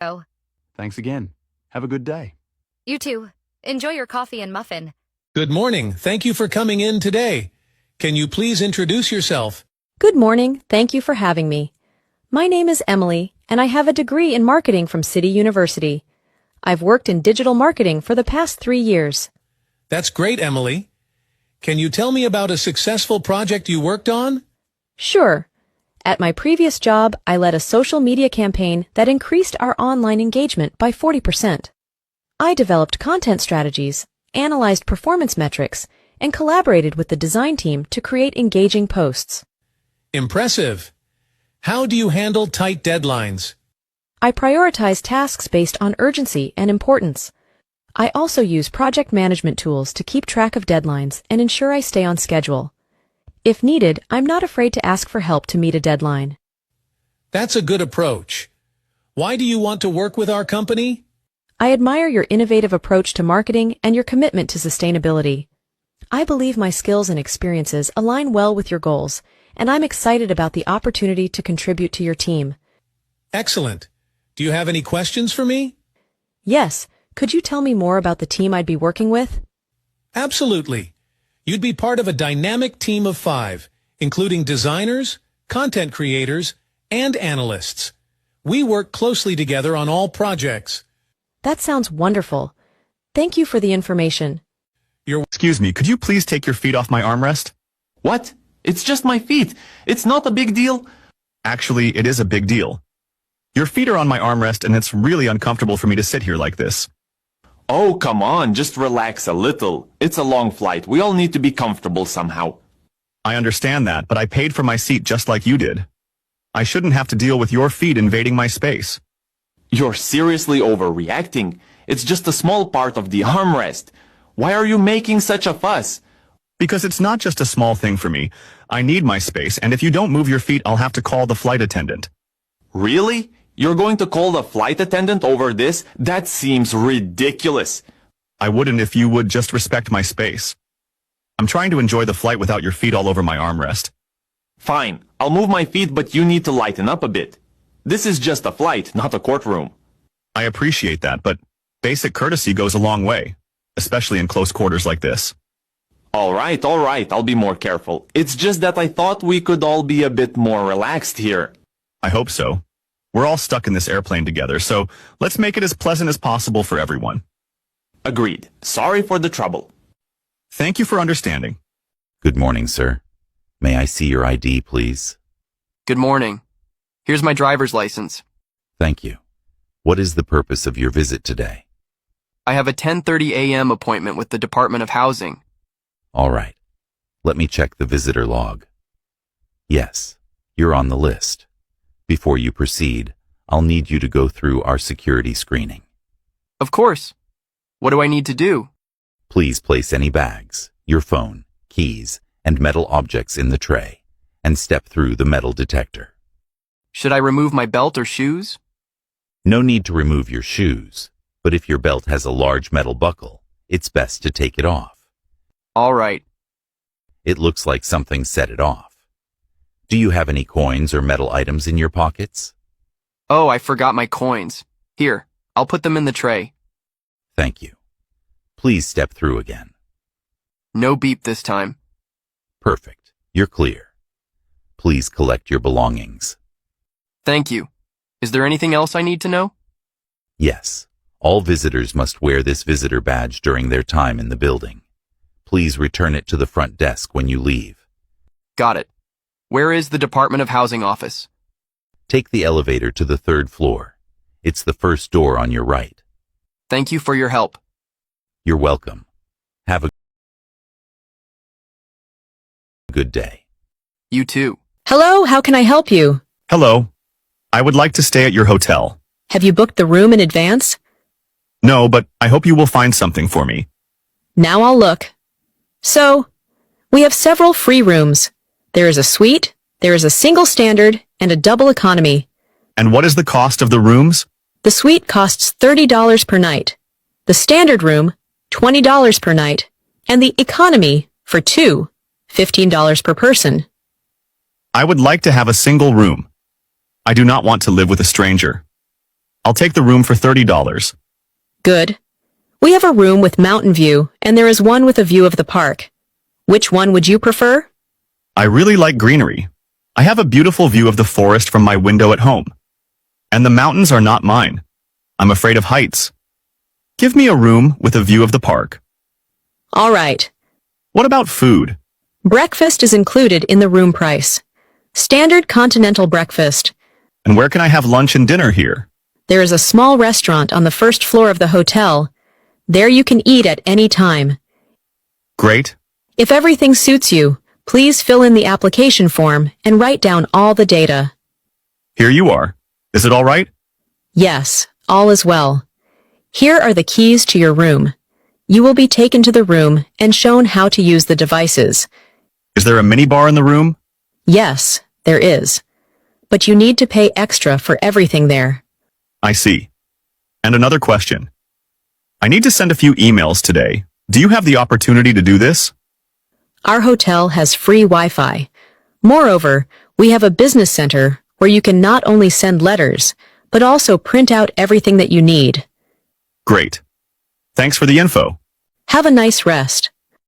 Oh, Thanks again. Have a good day. you too. Enjoy your coffee and muffin. Good morning. Thank you for coming in today. Can you please introduce yourself? Good morning. Thank you for having me. My name is Emily, and I have a degree in marketing from City University. I've worked in digital marketing for the past 3 years. That's great, Emily. Can you tell me about a successful project you worked on? Sure. At my previous job, I led a social media campaign that increased our online engagement by 40%. I developed content strategies, analyzed performance metrics, and collaborated with the design team to create engaging posts. Impressive. How do you handle tight deadlines? I prioritize tasks based on urgency and importance. I also use project management tools to keep track of deadlines and ensure I stay on schedule. If needed, I'm not afraid to ask for help to meet a deadline. That's a good approach. Why do you want to work with our company? I admire your innovative approach to marketing and your commitment to sustainability. I believe my skills and experiences align well with your goals, and I'm excited about the opportunity to contribute to your team. Excellent. Do you have any questions for me? Yes, could you tell me more about the team I'd be working with? Absolutely. You'd be part of a dynamic team of 5, including designers, content creators, and analysts. We work closely together on all projects. That sounds wonderful. Thank you for the information. Excuse me, could you please take your feet off my armrest? What? It's just my feet. It's not a big deal. Actually, it is a big deal. Your feet are on my armrest and it's really uncomfortable for me to sit here like this. Oh, come on, just relax a little. It's a long flight. We all need to be comfortable somehow. I understand that, but I paid for my seat just like you did. I shouldn't have to deal with your feet invading my space. You're seriously overreacting. It's just a small part of the armrest. Why are you making such a fuss? Because it's not just a small thing for me. I need my space, and if you don't move your feet, I'll have to call the flight attendant. Really? You're going to call the flight attendant over this? That seems ridiculous. I wouldn't if you would just respect my space. I'm trying to enjoy the flight without your feet all over my armrest. Fine, I'll move my feet, but you need to lighten up a bit. This is just a flight, not a courtroom. I appreciate that, but basic courtesy goes a long way, especially in close quarters like this. All right, I'll be more careful. It's just that I thought we could all be a bit more relaxed here. I hope so. We're all stuck in this airplane together, so let's make it as pleasant as possible for everyone. Agreed. Sorry for the trouble. Thank you for understanding. Good morning, sir. May I see your ID, please? Good morning. Here's my driver's license. Thank you. What is the purpose of your visit today? I have a 10:30 a.m. appointment with the Department of Housing. All right. Let me check the visitor log. Yes, you're on the list. Before you proceed, I'll need you to go through our security screening. Of course. What do I need to do? Please place any bags, your phone, keys, and metal objects in the tray, and step through the metal detector. Should I remove my belt or shoes? No need to remove your shoes, but if your belt has a large metal buckle, it's best to take it off. All right. It looks like something set it off. Do you have any coins or metal items in your pockets? Oh, I forgot my coins. Here, I'll put them in the tray. Thank you. Please step through again. No beep this time. Perfect. You're clear. Please collect your belongings. Thank you. Is there anything else I need to know? Yes. All visitors must wear this visitor badge during their time in the building. Please return it to the front desk when you leave. Got it. Where is the Department of Housing office? Take the elevator to the 3rd floor. It's the first door on your right. Thank you for your help. You're welcome. Have a good day. You too. Hello, how can I help you? Hello. I would like to stay at your hotel. Have you booked the room in advance? No, but I hope you will find something for me. Now I'll look. So, we have several free rooms. There is a suite, there is a single standard, and a double economy. And what is the cost of the rooms? The suite costs $30 per night. The standard room, $20 per night. And the economy, for two, $15 per person. I would like to have a single room. I do not want to live with a stranger. I'll take the room for $30. Good. We have a room with mountain view, and there is one with a view of the park. Which one would you prefer? I really like greenery. I have a beautiful view of the forest from my window at home. And the mountains are not mine. I'm afraid of heights. Give me a room with a view of the park. All right. What about food? Breakfast is included in the room price. Standard continental breakfast. And where can I have lunch and dinner here? There is a small restaurant on the first floor of the hotel. There you can eat at any time. Great. If everything suits you, please fill in the application form and write down all the data. Here you are. Is it all right? Yes, all is well. Here are the keys to your room. You will be taken to the room and shown how to use the devices. Is there a minibar in the room? Yes, there is. But you need to pay extra for everything there. I see. And another question. I need to send a few emails today. Do you have the opportunity to do this? Our hotel has free Wi-Fi. Moreover, we have a business center where you can not only send letters, but also print out everything that you need. Great. Thanks for the info. Have a nice rest.